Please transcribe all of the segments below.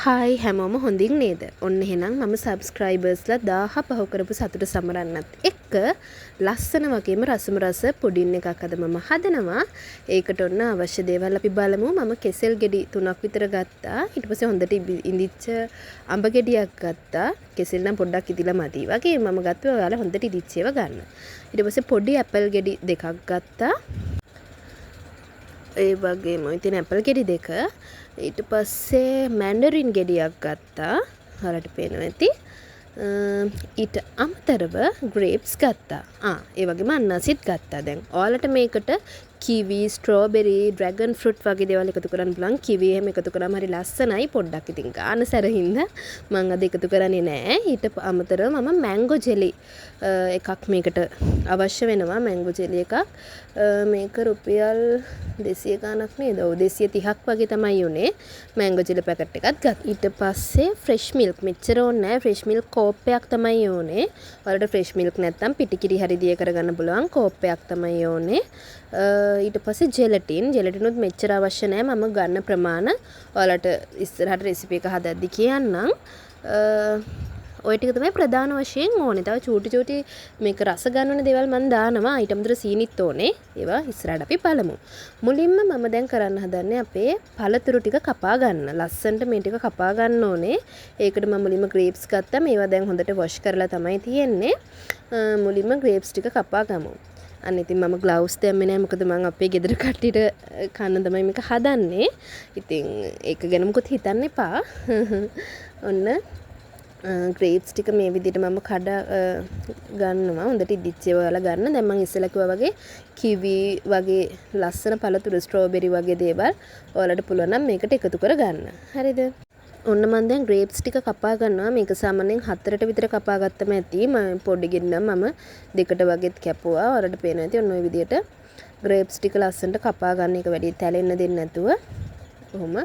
Hi හැමෝම හොඳින් නේද? ඔන්න එහෙනම් මම සබ්ස්ක්‍රයිබර්ස්ලා 1000 පහ කරපු සතුට සමරන්නත් එක්ක ලස්සන වගේම රසම රස පුඩින් එකක් අද මම හදනවා. ඒකට ඔන්න අවශ්‍ය දේවල් අපි බලමු. මම කෙසෙල් ගෙඩි 3ක් විතර ගත්තා. ඊට පස්සේ හොඳට ඉඳිච්ච අඹ ගෙඩියක් ගත්තා. කෙසෙල් නම් පොඩ්ඩක් ඉදිලා මදි. වගේ මම ගත්තා. ඔයාලා හොඳට ඉදිච්ච ඒවා ගන්න. ඊට පස්සේ පොඩි ඇපල් ගෙඩි දෙකක් ගත්තා. ඒ වගේම ඉතින් ඇපල් ගෙඩි දෙක. ඊට පස්සේ මැන්ඩරින් ගෙඩියක් ගත්තා. හරට පේනවා ඇති. ඊට අමතරව ග්‍රේප්ස් ගත්තා. ඒ වගේම අන්නාසිත් ගත්තා. දැන් ඔයාලට මේකට කිවි, ස්ට්‍රෝබෙරි, ඩ්‍රැගන් ෆෘට් වගේ දේවල් එකතු කරන්න පුළුවන්. කිවි එහෙම එකතු කරාම හරි ලස්සනයි. පොඩ්ඩක් ඉතින් ගාන සැරින්ද මම අද එකතු කරන්නේ නැහැ. ඊට අමතරව මම මැංගෝ ජෙලි එකක් මේකට අවශ්‍ය වෙනවා. මැංගෝ ජෙලි එකක්. මේක රුපියල් 200 ගාණක් නේද? ඔව් 230ක් වගේ තමයි උනේ. මැංගෝ ජෙලි පැකට් එකක් ගත්තා. ඊට පස්සේ ෆ්‍රෙෂ් මිල්ක් මෙච්චර ඕනේ නැහැ. ෆ්‍රෙෂ් මිල්ක් කෝප්පයක් තමයි ඕනේ. ඔයාලට ෆ්‍රෙෂ් මිල්ක් නැත්තම් පිටිකිරි හරි දිය කරගන්න පුළුවන්. කෝප්පයක් තමයි ඕනේ. ඊට පස්සේ ජෙලටිනුත් මෙච්චර අවශ්‍ය නැහැ. මම ගන්න ප්‍රමාණ ඔයාලට ඉස්සරහට රෙසිපි එක හදද්දි කියන්නම්. ඔය ටික තමයි ප්‍රධාන වශයෙන් ඕනේ. තව චූටි මේක රස ගන්නන දේවල් මම දානවා. ඊට අමතරව සීනිත් ඕනේ. ඒවා ඉස්සරහට අපි බලමු. මුලින්ම මම දැන් කරන්න හදන්නේ අපේ පළතුරු ටික කපා ගන්න. ලස්සනට මේ ටික කපා ගන්න ඕනේ. ඒකට මම මුලින්ම ග්‍රේප්ස් ගත්තා. මේවා දැන් හොඳට වොෂ් කරලා තමයි තියෙන්නේ. මුලින්ම ග්‍රේප්ස් ටික කපා ගමු. අන්න ඉතින් මම ග්ලව්ස් දැම්මේ නැහැ. මොකද මම අපේ ගෙදර කට්ටියට කන්න තමයි මේක හදන්නේ. ඉතින් ඒක ගැන මොකුත් හිතන්න එපා. ඔන්න ග්‍රේප්ස් ටික මේ විදිහට මම කඩ ගන්නවා. හොඳට ඉදිච්ච ඒවා ඔයාලා ගන්න. දැන් මම ඉස්සෙල්ලා කිව්වා වගේ කිවි වගේ ලස්සන පළතුරු ස්ට්‍රෝබෙරි වගේ දේවල් ඔයාලට පුළුවන් නම් මේකට එකතු කර ගන්න. හරිද? ඔන්න මම දැන් ග්‍රේප්ස් ටික කපා ගන්නවා. මේක සාමාන්‍යයෙන් 4ට විතර කපා ගත්තම ඇති. මම පොඩි ගෙඩි නම් මම 2ට වගේත් කැපුවා. ඔයාලට පේනවා ඇති. ඔන්න ඔය විදිහට ග්‍රේප්ස් ටික ලස්සනට කපා ගන්න. එක වැඩි තැලෙන්න දෙන්නේ නැතුව කොහොම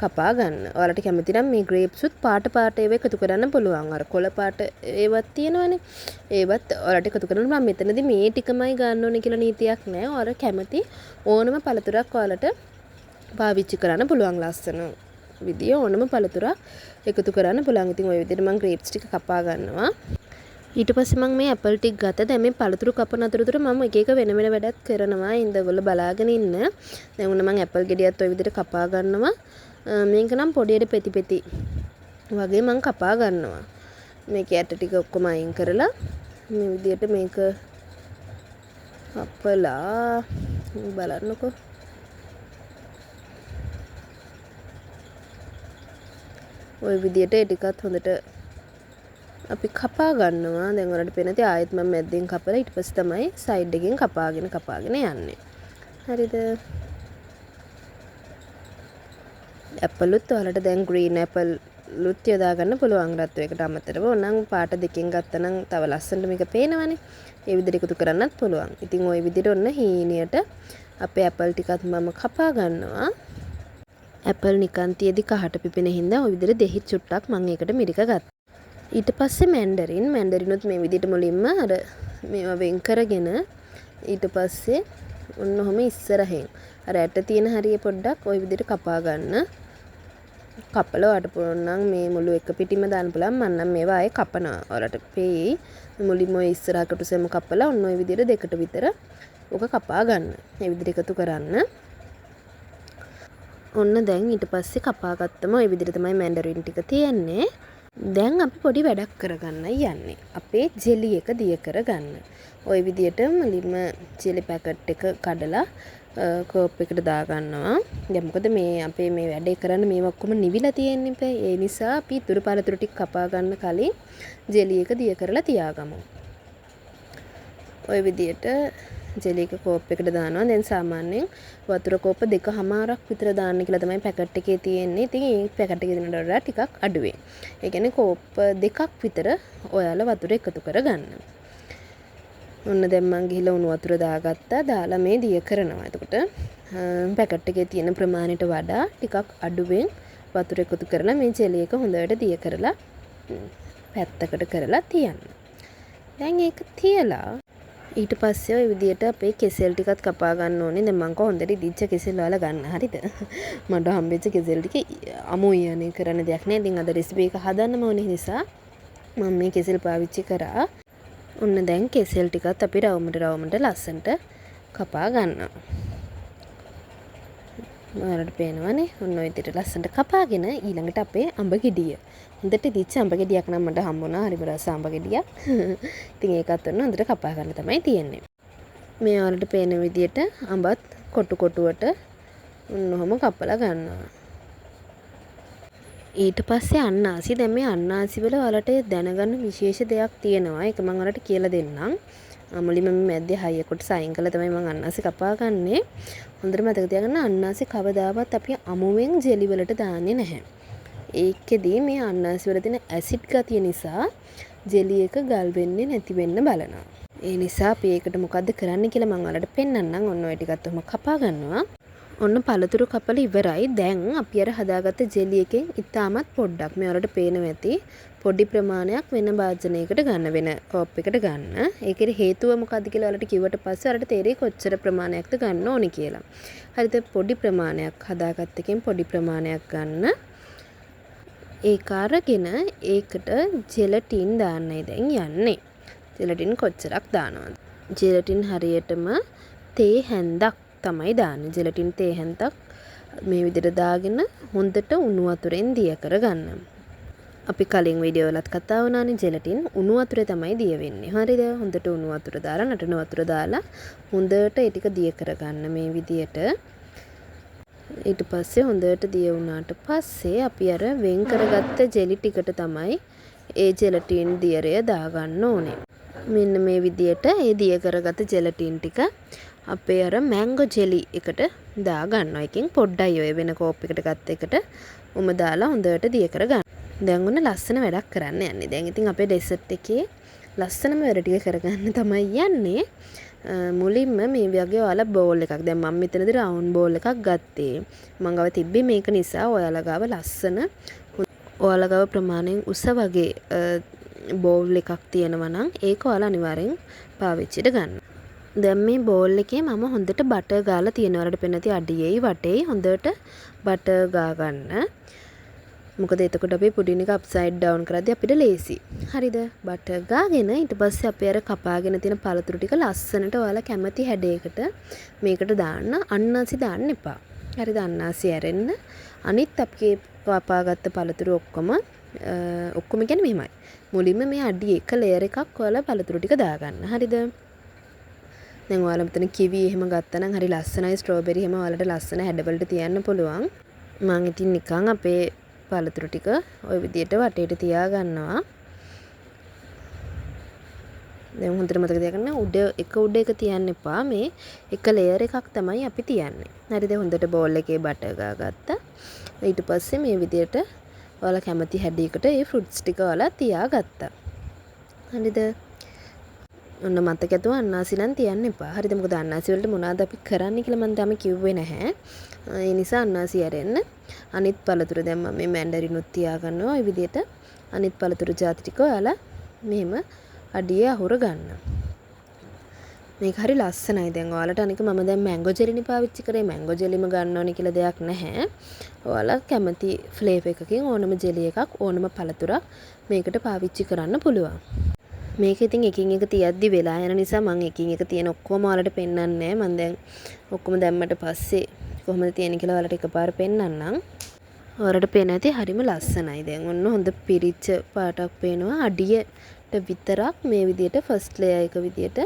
කපා ගන්න. ඔයාලට කැමති නම් මේ ග්‍රේප්ස් උත් පාට ඒවා එකතු කරන්න පුළුවන්. අර කොළ පාට ඒවත් තියෙනවනේ. ඒවත් ඔයාලට එකතු කරන්න පුළුවන්. මෙතනදී මේ ටිකමයි ගන්න ඕනේ කියලා නීතියක් නැහැ. ඔයාලා කැමති ඕනම පළතුරක් ඔයාලට පාවිච්චි කරන්න පුළුවන්. ලස්සන විදිය ඕනම පළතුරක් එකතු කරන්න පුළුවන්. ඉතින් ওই විදිහට මම ග්‍රේප්ස් ටික කපා ගන්නවා. ඊට පස්සේ මම මේ ඇපල් ටික ගත්තා. දැන් මේ පළතුරු කපන අතරතුර මම එක එක වෙන වැඩක් කරනවා. ඉඳගොල්ල බලාගෙන ඉන්න. දැන් උන්න මම ඇපල් ගෙඩියත් ওই විදිහට කපා ගන්නවා. මේක නම් පොඩියට පෙති වගේ මම කපා ගන්නවා. මේක ඇට ටික ඔක්කොම අයින් කරලා මේ විදිහට මේක කපලා බලන්නකෝ. ওই විදිහට ඒ ටිකත් හොඳට අපි කපා ගන්නවා. දැන් ඔයාලට පේනති ආයෙත් මම මැද්දෙන් කපලා ඊට පස්සේ තමයි සයිඩ් එකෙන් කපාගෙන යන්නේ. හරිද? ඇපලුත් ඔයාලට දැන් ග්‍රීන් ඇපලුත් යොදා ගන්න පුළුවන් රත් එකට අමතරව. ඕනනම් පාට දෙකෙන් ගත්තනම් තව ලස්සනට මේක පේනවනේ. ඒ විදිහට එකතු කරන්නත් පුළුවන්. ඉතින් ওই විදිහට ඔන්න හීනියට අපේ ඇපල් ටිකත් මම කපා ගන්නවා. ඇපල් නිකන් තියේදී කහට පිපෙන හින්දා ওই විදිහට දෙහි චුට්ටක් මම ඒකට මිරික ගත්තා. ඊට පස්සේ මැන්ඩරිනුත් මේ විදිහට මුලින්ම අර මේවා වෙන් කරගෙන ඊට පස්සේ ඔන්න ඔහම ඉස්සරහෙන් අර ඇට තියෙන හරිය පොඩ්ඩක් ওই විදිහට කපා ගන්න. කපලා වඩ පුළුවන් නම් මේ මුළු එක පිටිම දාන්න පුළුවන්. මම නම් මේවා ආයේ කපනවා. ඔයාලට පේයි. මුලින්ම ඔය ඉස්සරහකට සෙම කපලා ඔන්න ඔය විදිහට දෙකට විතර ඔක කපා ගන්න. මේ විදිහට එකතු කරන්න. ඔන්න දැන් ඊට පස්සේ කපා ගත්තම ওই විදිහට තමයි මැන්ඩරින් ටික තියෙන්නේ. දැන් අපි පොඩි වැඩක් කරගන්න යන්නේ. අපේ ජෙලි එක දිය කරගන්න. ওই විදිහට මුලින්ම ජෙලි පැකට් එක කඩලා කෝප් එකට දා ගන්නවා. දැන් මොකද මේ අපේ මේ වැඩේ කරන්න මේ ඔක්කොම නිවිලා තියෙන්නේ. ඒ නිසා අපි තුරු පළතුරු ටික කපා ගන්න කලින් ජෙලි එක දිය කරලා තියාගමු. ওই විදිහට ජෙලි එක කෝප් එකට දානවා. දැන් සාමාන්‍යයෙන් වතුර කෝප 2.5ක් විතර දාන්න කියලා තමයි පැකට් එකේ තියෙන්නේ. ඉතින් මේ පැකට් එකේ දෙනට වඩා ටිකක් අඩුවේ. ඒ කියන්නේ කෝප් 2ක් විතර ඔයාලා වතුර එකතු කරගන්න. ඔන්න දැන් මම ගිහලා උණු වතුර දාගත්තා. දාලා මේ දිය කරනවා. එතකොට පැකට් එකේ තියෙන ප්‍රමාණයට වඩා ටිකක් අඩුවෙන් වතුර එකතු කරලා මේ ජෙලි එක හොඳට දිය කරලා පැත්තකට කරලා තියන්න. දැන් ඒක තියලා ඊට පස්සේ ඔය විදියට අපේ කෙසෙල් ටිකත් කපා ගන්න ඕනේ. දැන් මං කොහොඳට ඉදිච්ච කෙසෙල් වල ගන්න. හරිද? මට හම්බෙච්ච කෙසෙල් ටික අමුයි යන්නේ කරන්න දෙයක් නෑ. ඉතින් අද රෙසිපි එක හදන්නම ඕනේ නිසා මම මේ කෙසෙල් පාවිච්චි කරා. ඔන්න දැන් කෙසෙල් ටිකත් අපි රවුමට ලස්සනට කපා ගන්නවා. ඔයාලට පේනවනේ. ඔන්න ඔය විදිහට ලස්සනට කපාගෙන ඊළඟට අපේ අඹ ගෙඩිය. හොඳට ඉදිච්ච අඹ ගෙඩියක් නම් මට හම්බුණා. හරිම රස අඹ ගෙඩියක්. ඉතින් ඒකත් ඔන්න හොඳට කපා ගන්න තමයි තියෙන්නේ. මේ ඔයාලට පේන විදිහට අඹත් කොටුවට ඔන්න ඔහොම කපලා ගන්නවා. ඊට පස්සේ අන්නාසි. දැන් මේ අන්නාසි වල ඔයාලට දැනගන්න විශේෂ දෙයක් තියෙනවා. ඒක මම ඔයාලට කියලා දෙන්නම්. මුලින්ම මේ මැද්දේ හයිය කොටස අයින් කළා තමයි මම අන්නාසි කපා ගන්නෙ. හොඳට මතක තියාගන්න අන්නාසි කවදාවත් අපි අමුවෙන් ජෙලි වලට දාන්නේ නැහැ. ඒකෙදී මේ අන්නාසි වල තියෙන ඇසිඩ් ගතිය නිසා ජෙලි එක ගල් වෙන්නේ නැති වෙන්න බලනවා. ඒ නිසා අපි ඒකට මොකද්ද කරන්න කියලා මම ඔයාලට පෙන්නන්නම්. ඔන්න ඔය ටිකත් ඔහම කපා ගන්නවා. ඔන්න පළතුරු කපලා ඉවරයි. දැන් අපි අර හදාගත්ත ජෙලි එකෙන් ඉතාමත් පොඩ්ඩක් මේ වලට පේනවා ඇති පොඩි ප්‍රමාණයක් වෙන භාජනයකට ගන්න වෙන කෝප් එකකට ගන්න. ඒකේ හේතුව මොකද්ද කියලා ඔයාලට කිව්වට පස්සේ ඔයාලට තේරෙයි කොච්චර ප්‍රමාණයක්ද ගන්න ඕනේ කියලා. හරිද? පොඩි ප්‍රමාණයක් හදාගත්ත එකෙන් පොඩි ප්‍රමාණයක් ගන්න. ඒක අරගෙන ඒකට ජෙලටින් දාන්නයි දැන් යන්නේ. ජෙලටින් කොච්චරක් දානවද? ජෙලටින් හරියටම තේ හැන්දක් තමයි දාන්නේ. ජෙලටින් තේ හැන්දක් මේ විදිහට දාගෙන හොඳට උණු වතුරෙන් දිය කරගන්න. අපි කලින් වීඩියෝ වලත් කතා වුණානේ ජෙලටින් උණු වතුරේ තමයි දිය වෙන්නේ. හරිද? හොඳට උණු වතුර දාලා නටන වතුර දාලා හොඳට ඒ ටික දිය කරගන්න මේ විදිහට. ඊට පස්සේ හොඳට දිය වුණාට පස්සේ අපි අර වෙන් කරගත්ත ජෙලි ටිකට තමයි ඒ ජෙලටින් දියරය දාගන්න ඕනේ. මෙන්න මේ විදිහට ඒ දිය කරගත්ත ජෙලටින් ටික අපේ අර මැංගෝ ජෙලි එකට දා ගන්නවා. එකෙන් පොඩ්ඩයි ඔය වෙන කෝප් එකට ගත්ත එකට උම දාලා හොඳට දිය කරගන්න. දැන් ඔන්න ලස්සන වැඩක් කරන්න යන්නේ. දැන් ඉතින් අපේ ඩෙසර්ට් එකේ ලස්සනම වැඩ ටික කරගන්න තමයි යන්නේ. මුලින්ම මේ වගේ ඔයාලා බෝල් එකක්. දැන් මම මෙතනදී රවුන්ඩ් බෝල් එකක් ගත්තේ. මම ගාව තිබ්බේ මේක නිසා ඔයාලා ගාව ලස්සන ඔයාලා ගාව ප්‍රමාණයෙන් උස වගේ බෝල් එකක් තියෙනවා නම් ඒක ඔයාලා අනිවාර්යෙන් පාවිච්චිට ගන්න. දැන් මේ බෝල් එකේ මම හොඳට බටර් ගාලා තියෙනවා. වලට පෙන්නති අඩියේයි වටේයි හොඳට බටර් ගා ගන්න. මොකද එතකොට අපි පුඩින් එක අප්සයිඩ් ඩවුන් කරද්දී අපිට ලේසි. හරිද? බටර් ගාගෙන ඊට පස්සේ අපි අර කපාගෙන තියෙන පළතුරු ටික ලස්සනට ඔයාලා කැමති හැඩයකට මේකට දාන්න. අන්නාසි දාන්න එපා. හරිද? අන්නාසි ඇරෙන්න. අනිත් අපි කපාගත්ත පළතුරු ඔක්කොම කියන්නේ මෙහෙමයි. මුලින්ම මේ අඩියේ එක ලේයර් එකක් ඔයාලා පළතුරු ටික දාගන්න. හරිද? දැන් ඔයාලා මෙතන කිවි එහෙම ගත්තා නම් හරි ලස්සනයි. ස්ට්‍රෝබෙරි එහෙම ඔයාලට ලස්සන හැඩවලට තියන්න පුළුවන්. මම ඉතින් නිකන් අපේ පළතුරු ටික ওই විදියට වටේට තියා ගන්නවා. දැන් හොඳට මතක තියාගන්න උඩ එක තියන්න එපා. මේ එක ලේයර් එකක් තමයි අපි තියන්නේ. හරිද? හොඳට බෝල් එකේ බටර් ගාගත්තා. ඊට පස්සේ මේ විදියට ඔයාලා කැමති හැඩයකට මේ ෆෘට්ස් ටික ඔයාලා තියාගත්තා. හරිද? ඔන්න මතක ඇතුව අන්නාසි නම් තියන්න එපා. හරිද? මොකද අන්නාසි වලට මොනවද අපි කරන්නේ කියලා මම තාම කිව්වේ නැහැ. ඒ නිසා අන්නාසි ඇරෙන්න. අනිත් පළතුරු දැන් මම මේ මැන්ඩරිනුත් තියා ගන්නවා. ওই විදිහට අනිත් පළතුරු ಜಾති ටික ඔයාලා මෙහෙම අඩියේ අහුර ගන්න. මේක හරි ලස්සනයි. දැන් ඔයාලට අනික මම දැන් මැංගෝ ජෙලිනි පාවිච්චි කරේ. මැංගෝ ජෙලිම ගන්න ඕනේ කියලා දෙයක් නැහැ. ඔයාලා කැමති ෆ්ලේවර් එකකින් ඕනම ජෙලි එකක් ඕනම පළතුරක් මේකට පාවිච්චි කරන්න පුළුවන්. මේක ඉතින් එකින් එක තියද්දි වෙලා යන නිසා මම එකින් එක තියෙන ඔක්කොම ඔයාලට පෙන්නන්නේ නැහැ. මම දැන් ඔක්කොම දැම්මට පස්සේ කොහොමද තියෙන්නේ කියලා ඔයාලට එකපාර පෙන්නන්නම්. ඔයාලට පේන ඇති හරිම ලස්සනයි. දැන් ඔන්න හොඳ පිරිච්ච පාටක් පේනවා. අඩියට විතරක් මේ විදියට ෆස්ට් ලේයර් එක විදියට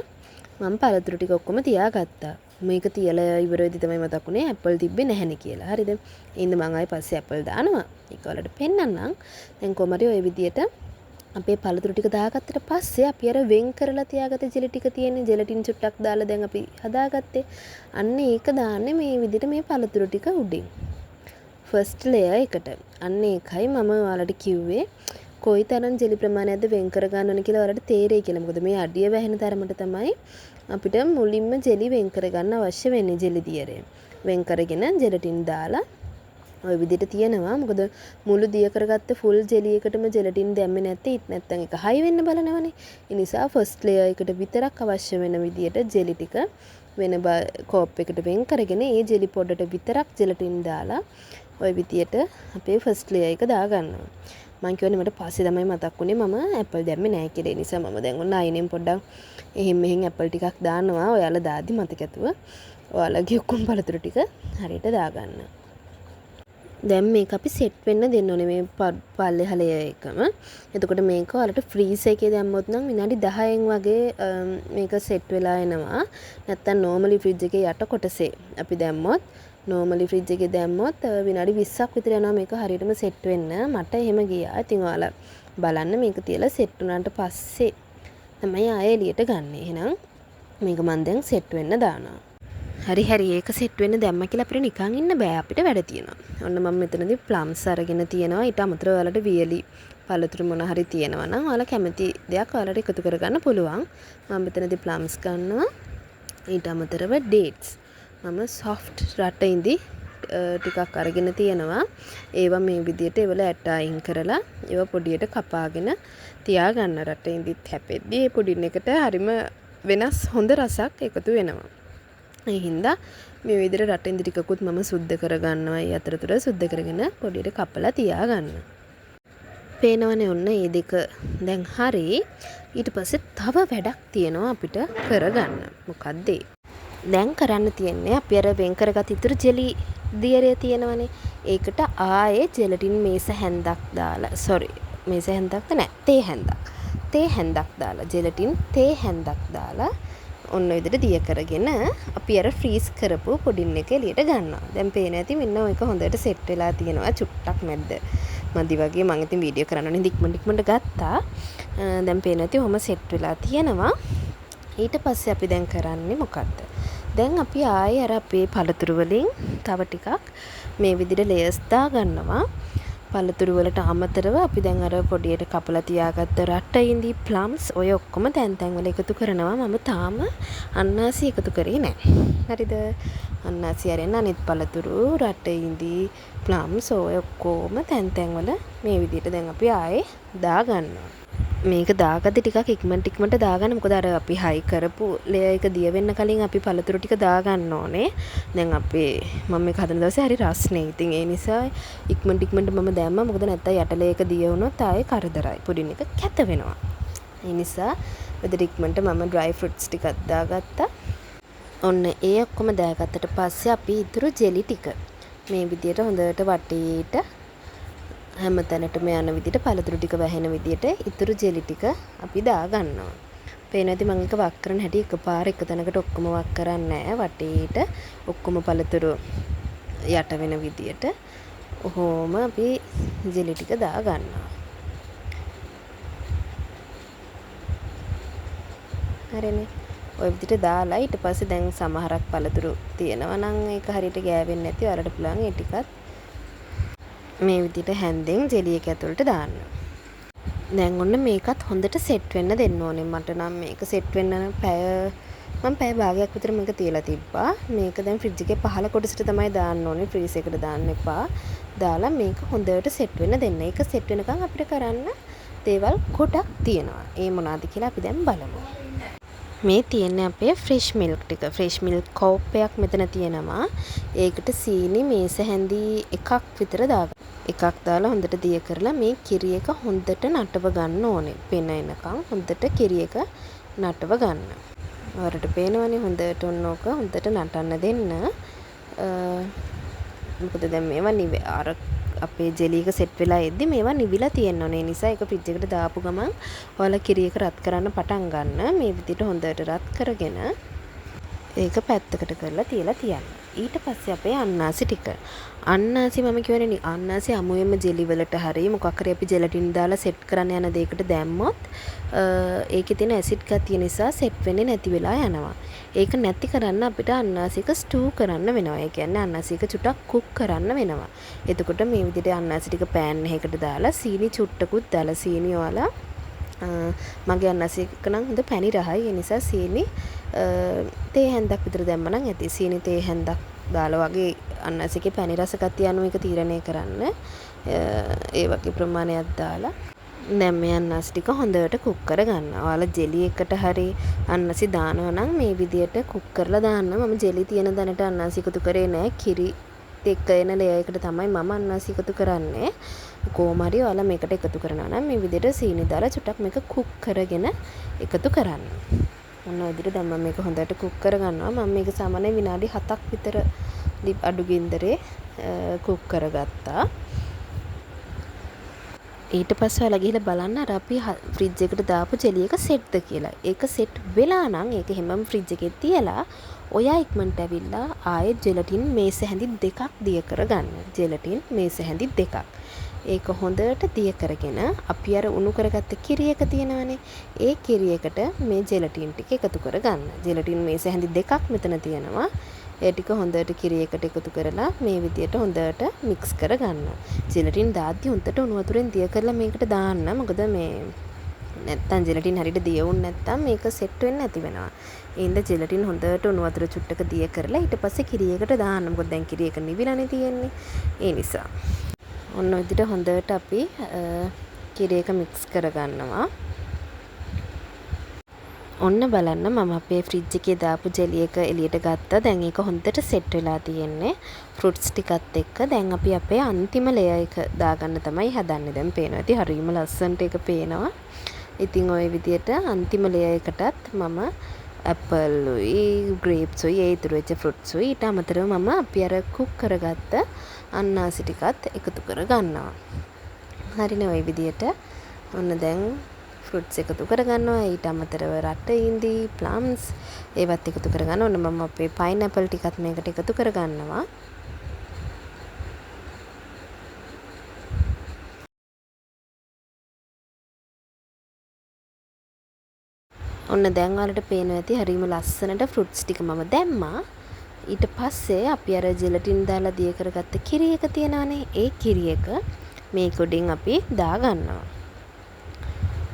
මම පළතුරු ටික ඔක්කොම තියාගත්තා. මේක තියලා ඉවර වෙද්දි තමයි මතක් වුණේ ඇපල් තිබ්බේ නැහැනේ කියලා. හරිද? එහෙනම් මම ආයි පස්සේ ඇපල් දානවා. ඒක ඔයාලට පෙන්නන්නම්. දැන් කොහමද ඔය විදියට අපේ පළතුරු ටික දාගත්තට පස්සේ අපි අර වෙන් කරලා තියාගත්ත ජෙලි ටික තියෙන්නේ ජෙලටින් චුට්ටක් දාලා දැන් අපි හදාගත්තේ. අන්න ඒක දාන්නේ මේ විදිහට මේ පළතුරු ටික උඩින්. ෆස්ට් ලේයර් එකට. අන්න ඒකයි මම ඔයාලට කිව්වේ කොයිතරම් ජෙලි ප්‍රමාණයක්ද වෙන් කර ගන්න ඕන කියලා ඔයාලට තේරෙයි කියලා. මොකද මේ අඩිය වැහෙන තරමට තමයි අපිට මුලින්ම ජෙලි වෙන් කර ගන්න අවශ්‍ය වෙන්නේ ජෙලි දියරේ. වෙන් කරගෙන ජෙලටින් දාලා ඔය විදිහට තියෙනවා. මොකද මුළු දිය කරගත්ත ෆුල් ජෙලි එකටම ජෙලටින් දැම්මේ නැත්නම් ඊට නැත්තම් ඒක හයි වෙන්න බලනවනේ. ඒ නිසා ෆස්ට් ලේයර් එකට විතරක් අවශ්‍ය වෙන විදිහට ජෙලි ටික වෙන කෝප් එකට වෙන් කරගෙන ඒ ජෙලි පොඩට විතරක් ජෙලටින් දාලා ඔය විදිහට අපේ ෆස්ට් ලේයර් එක දාගන්නවා. මම කියන්නේ මට පස්සේ තමයි මතක් වුණේ මම ඇපල් දැම්මේ නැහැ කියලා. ඒ නිසා මම දැන් ඔන්න අයිනෙන් පොඩ්ඩක් එහෙන් මෙහෙන් ඇපල් ටිකක් දානවා. ඔයාලා දාදි මතක ඇතුව. ඔයාලගේ ඔක්කොම පළතුරු ටික හරියට දාගන්න. දැන් මේක අපි සෙට් වෙන්න දෙන්න ඕනේ මේ පල්ලෙහා ලේයර් එකම. එතකොට මේක ඔයාලට ෆ්‍රීස් එකේ දැම්මොත් නම් විනාඩි 10න් වගේ මේක සෙට් වෙලා එනවා. නැත්තම් normally ෆ්‍රිජ් එකේ යට කොටසේ අපි දැම්මොත් normally ෆ්‍රිජ් එකේ දැම්මොත් විනාඩි 20ක් විතර යනවා මේක හරියටම සෙට් වෙන්න. මට එහෙම ගියා. ඉතින් ඔයාලා බලන්න මේක තියලා සෙට් වුණාට පස්සේ තමයි ආයෙ එළියට ගන්න. එහෙනම් මේක මම දැන් සෙට් වෙන්න දානවා. හරි ඒක සෙට් වෙන්න දැම්ම කියලා අපිට නිකන් ඉන්න බෑ අපිට වැඩ තියෙනවා. ඔන්න මම මෙතනදී ප්ලම්ස් අරගෙන තියෙනවා. ඊට අමතරව ඔයාලට වියලි පළතුරු මොන හරි තියෙනවා නම් ඔයාලා කැමති දෙයක් ඔයාලට එකතු කරගන්න පුළුවන්. මම මෙතනදී ප්ලම්ස් ගන්නවා. ඊට අමතරව ඩේට්ස්. මම සොෆ්ට් රට ඉඳි ටිකක් අරගෙන තියෙනවා. ඒවා මේ විදිහට ඒවල ඇට අයින් කරලා ඒවා පොඩියට කපාගෙන තියාගන්න. රට ඉඳිත් හැපෙද්දී ඒ පුඩින් එකට හරිම වෙනස් හොඳ රසක් එකතු වෙනවා. ඒ හින්දා මේ විදිහට රට ඉඳි ටිකකුත් මම සුද්ධ කරගන්නවා. ඒ අතරතුර සුද්ධ කරගෙන පොඩියට කපලා තියාගන්න. පේනවනේ ඔන්න මේ දෙක දැන් හරි. ඊට පස්සේ තව වැඩක් තියෙනවා අපිට කරගන්න. මොකද්ද ඒ? දැන් කරන්න තියෙන්නේ අපි අර වෙන් කරගත් ඉතුරු ජෙලි දියරේ තියෙනවනේ. ඒකට ආයේ ජෙලටින් මේස හැන්දක් දාලා මේස හැන්දක්ද නෑ තේ හැන්දක්. තේ හැන්දක් දාලා ජෙලටින් තේ හැන්දක් දාලා ඔන්න ඔය විදිහට දිය කරගෙන අපි අර ෆ්‍රීස් කරපු පුඩින් එක එළියට ගන්නවා. දැන් පේන ඇති මෙන්න මේක හොඳට සෙට් වෙලා තියෙනවා. චුට්ටක් මැද්ද මදි වගේ මම ඉතින් වීඩියෝ කරන්න ඉක්මනට ගත්තා. දැන් පේන ඇති ඔහම සෙට් වෙලා තියෙනවා. ඊට පස්සේ අපි දැන් කරන්නේ මොකද්ද? දැන් අපි ආයේ අර අපේ පළතුරු වලින් තව ටිකක් මේ විදිහට ලේයර්ස් දාගන්නවා. පළතුරු වලට අමතරව අපි දැන් අර පොඩියට කපලා තියාගත්ත රට ඉඳි ප්ලම්ස් ඔය ඔක්කොම තැන් වල එකතු කරනවා. මම තාම අන්නාසි එකතු කරේ නැහැ. හරිද? අන්නාසි අරෙන්න අනිත් පළතුරු රට ඉඳි ප්ලම්ස් ඔය ඔක්කොම තැන් වල මේ විදිහට දැන් අපි ආයේ දාගන්නවා. මේක දාගද්දි ටිකක් ඉක්මනට දාගන්න. මොකද අර අපි හයි කරපු ලේයර් එක දිය වෙන්න කලින් අපි පළතුරු ටික දාගන්න ඕනේ. දැන් අපේ මම මේක හදන දවසේ හරි රස්නේ. ඉතින් ඒ නිසා ඉක්මනට මම දැම්මා. මොකද නැත්තම් යට ලේයර් එක දිය වුණොත් ආයේ කරදරයි. පුඩින් එක කැත වෙනවා. ඒ නිසා වෙදර ඉක්මනට මම ඩ්‍රයි ෆෘට්ස් ටිකක් දාගත්තා. ඔන්න ඒ ඔක්කොම දාගත්තට පස්සේ අපි ඉතුරු ජෙලි ටික මේ විදියට හොඳට වටේට හැම තැනටම යන විදිහට පළතුරු ටික වැහෙන විදිහට ඉතුරු ජෙලි ටික අපි දාගන්නවා. පේනවා ඉතින් මම එක වක් කරන හැටි එකපාර එක තැනකට ඔක්කොම වක් කරන්නේ නැහැ. වටේට ඔක්කොම පළතුරු යට වෙන විදිහට ඔහොම අපි ජෙලි ටික දාගන්නවා. හරිනේ. ඔය විදිහට දාලා ඊට පස්සේ දැන් සමහරක් පළතුරු තියෙනවා නම් ඒක හරියට ගෑවෙන්නේ නැති ඔයාලට පුළුවන් ඒ ටිකත් මේ විදිහට හැන්දෙන් ජෙලි එක ඇතුළට දාන්න. දැන් ඔන්න මේකත් හොඳට සෙට් වෙන්න දෙන්න ඕනේ. මට නම් මේක සෙට් වෙන්න පැය භාගයක් විතර මේක තියලා තිබ්බා. මේක දැන් ෆ්‍රිජ් එකේ පහළ කොටසට තමයි දාන්න ඕනේ. ෆ්‍රීස් එකට දාන්න එපා. දාලා මේක හොඳට සෙට් වෙන්න දෙන්න. ඒක සෙට් වෙනකන් අපිට කරන්න දේවල් ගොඩක් තියෙනවා. ඒ මොනවාද කියලා අපි දැන් බලමු. මේ තියෙන්නේ අපේ ෆ්‍රෙෂ් මිල්ක් ටික. ෆ්‍රෙෂ් මිල්ක් කෝප්පයක් මෙතන තියෙනවා. ඒකට සීනි මේස හැඳි එකක් විතර එකක් දාලා හොඳට දිය කරලා මේ කිරි එක හොඳට නටව ගන්න ඕනේ. පෙන එනකන් හොඳට කිරි එක නටව ගන්න. ඔයාලට පේනවනේ හොඳට ඔන්නෝක හොඳට නටන්න දෙන්න. මොකද දැන් මේවා අර අපේ ජෙලි එක සෙට් වෙලා එද්දි මේවා නිවිලා තියෙන්න ඕනේ. ඒ නිසා ඒක ෆ්‍රිජ් එකට දාපු ගමන් ඔයාලා කිරි එක රත් කරන්න පටන් ගන්න. මේ විදිහට හොඳට රත් කරගෙන ඒක පැත්තකට කරලා තියලා තියන්න. ඊට පස්සේ අපේ අන්නාසි ටික. අන්නාසි මම කියවනේ අන්නාසි අමුයෙම ජෙලි වලට හරි මොකක් හරි අපි ජෙලටින් දාලා සෙට් කරන්න යන දෙයකට දැම්මොත් ඒකේ තියෙන ඇසිඩ් ගතිය නිසා සෙට් වෙන්නේ නැති වෙලා යනවා. ඒක නැති කරන්න අපිට අන්නාසි එක ස්ටූ කරන්න වෙනවා. ඒ කියන්නේ අන්නාසි එක චුට්ටක් කුක් කරන්න වෙනවා. එතකොට මේ විදිහට අන්නාසි ටික පෑන් එකකට දාලා සීනි චුට්ටකුත් දාලා සීනි ඔයාලා මගේ අන්නාසි එක නම් හොඳ පැණි රහයි. ඒ නිසා සීනි තේ හැන්දක් විතර දැම්ම නම් ඇති. සීනි තේ හැන්දක් දාලා වගේ අන්නසිකේ පැණි රස ගතිය අනුව එක තීරණය කරන්න. ඒ වගේ ප්‍රමාණයක් දාලා දැන් මේ අන්නස් ටික හොඳට කුක් කරගන්නවා. ඔයාලා ජෙලි එකට හරි අන්නසි දානවා නම් මේ විදියට කුක් කරලා දාන්න. මම ජෙලි තියෙන දැනට අන්නස් එකතු කරේ නෑ. කිරි එක්ක එන ලේයර් එකට තමයි මම අන්නස් එකතු කරන්නේ. කොහොම හරි ඔයාලා මේකට එකතු කරනවා නම් මේ විදියට සීනි දාලා චුට්ටක් මේක කුක් කරගෙන එකතු කරන්න. ඔන්න ඔය විදියට දැන් මම මේක හොඳට කුක් කරගන්නවා. මම මේක සාමාන්‍යයෙන් විනාඩි 7ක් විතර අඩු ගින්දරේ කුක් කරගත්තා. ඊට පස්සේ ඔයාලා ගිහලා බලන්න අර අපි ෆ්‍රිජ් එකට දාපු ජෙලි එක සෙට්ද කියලා. ඒක සෙට් වෙලා නම් ඒක හැමම ෆ්‍රිජ් එකේ තියලා ඔයා ඉක්මනට ඇවිල්ලා ආයෙත් ජෙලටින් මේස හැඳි දෙකක් දිය කරගන්න. ජෙලටින් මේස හැඳි දෙකක්. ඒක හොඳට දිය කරගෙන අපි අර උණු කරගත්ත කිරි එක තියෙනවනේ. ඒ කිරි එකට මේ ජෙලටින් ටික එකතු කරගන්න. ජෙලටින් මේස හැඳි දෙකක් මෙතන තියෙනවා. ඒ ටික හොඳට කිරි එකට එකතු කරලා මේ විදියට හොඳට මික්ස් කරගන්න. ජෙලටින් දාද්දි හොඳට උණු වතුරෙන් දිය කරලා මේකට දාන්න. මොකද මේ නැත්තම් ජෙලටින් හරියට දිය වුණ නැත්තම් මේක සෙට් වෙන්නේ නැති වෙනවා. ඒ හින්දා ජෙලටින් හොඳට උණු වතුර චුට්ටක දිය කරලා ඊට පස්සේ කිරි එකට දාන්න. මොකද දැන් කිරි එක නිවිලානේ තියෙන්නේ. ඒ නිසා. ඔන්න ඔය විදිහට හොඳට අපි කිරි එක මික්ස් කරගන්නවා. ඔන්න බලන්න මම අපේ ෆ්‍රිජ් එකේ දාපු ජෙලි එක එළියට ගත්තා. දැන් ඒක හොඳට සෙට් වෙලා තියෙන්නේ. ෆෘට්ස් ටිකත් එක්ක. දැන් අපි අපේ අන්තිම ලේයර් එක දාගන්න තමයි හදන්නේ. දැන් පේනවා ඇති හරියම ලස්සනට ඒක පේනවා. ඉතින් ওই විදියට අන්තිම ලේයර් එකටත් මම ඇපල් උයි, ග්‍රේප්ස් උයි, ඒ ඉතුරු වෙච්ච ෆෘට්ස් උයි ඊට අමතරව මම අපි අර කුක් කරගත්ත අන්නාසි ටිකත් එකතු කරගන්නවා. හරිනේ ওই විදියට. ඔන්න දැන් ෆෘට්ස් එකතු කරගන්නවා. ඊට අමතරව රට ඉඳි, ප්ලම්ස් ඒවත් එකතු කරගන්න. ඔන්න මම අපේ පයිනැපල් ටිකත් මේකට එකතු කරගන්නවා. ඔන්න දැන් ඔයාලට පේනවා ඇති හරියම ලස්සනට ෆෘට්ස් ටික මම දැම්මා. ඊට පස්සේ අපි අර ජෙලටින් දාලා දිය කරගත්ත කිරි එක තියෙනවානේ. ඒ කිරි එක මේ කොටින් අපි දාගන්නවා.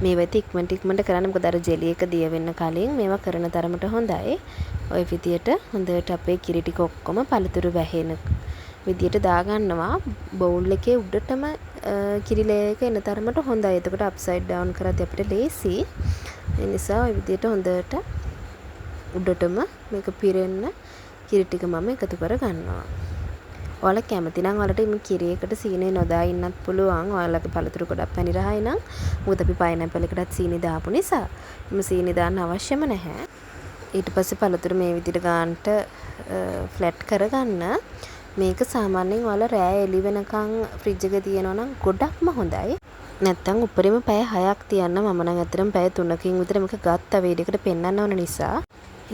මේවත් ඉක්මනට කරන්න. මොකද අර ජෙලි එක දිය වෙන්න කලින් මේවා කරන තරමට හොඳයි. ওই විදියට හොඳට අපේ කිරි ටික ඔක්කොම පළතුරු වැහෙන විදියට දාගන්නවා. බවුල් එකේ උඩටම කිරි ලේයර් එක එන තරමට හොඳයි. එතකොට අප්සයිඩ් ඩවුන් කරද්දී අපිට ලේසි. ඒ නිසා ওই විදියට හොඳට උඩටම මේක පිරෙන්න කිරි ටික මම එකතු කරගන්නවා. ඔයාලා කැමති නම් ඔයාලට මේ කිරි එකට සීනි නොදා ඉන්නත් පුළුවන්. ඔයාලගේ පළතුරු ගොඩක් පැණි රහයි නම්. මොකද අපි පයිනැපල් එකටත් සීනි දාපු නිසා එම සීනි දාන්න අවශ්‍යම නැහැ. ඊට පස්සේ පළතුරු මේ විදිහට ගන්නට ෆ්ලැට් කරගන්න. මේක සාමාන්‍යයෙන් ඔයාලා රෑ එළි වෙනකන් ෆ්‍රිජ් එකේ තියනවා නම් ගොඩක්ම හොඳයි. නැත්තම් උඩරිම පැය 6ක් තියන්න. මම නම් අතරම පැය 3කින් විතර මේක ගත්තා වීඩියෝ එකට පෙන්වන්න ඕන නිසා.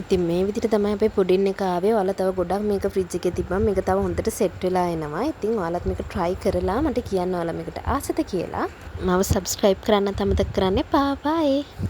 ඉතින් මේ විදිහට තමයි අපේ පුඩින් එක ආවේ. ඔයාලා තව ගොඩක් මේක ෆ්‍රිජ් එකේ තිබ්බම මේක තව හොඳට සෙට් වෙලා එනවා. ඉතින් ඔයාලත් මේක try කරලා මට කියන්න ඔයාලා මේකට ආසද කියලා. මාව subscribe කරන්න අමතක කරන්න එපා. bye.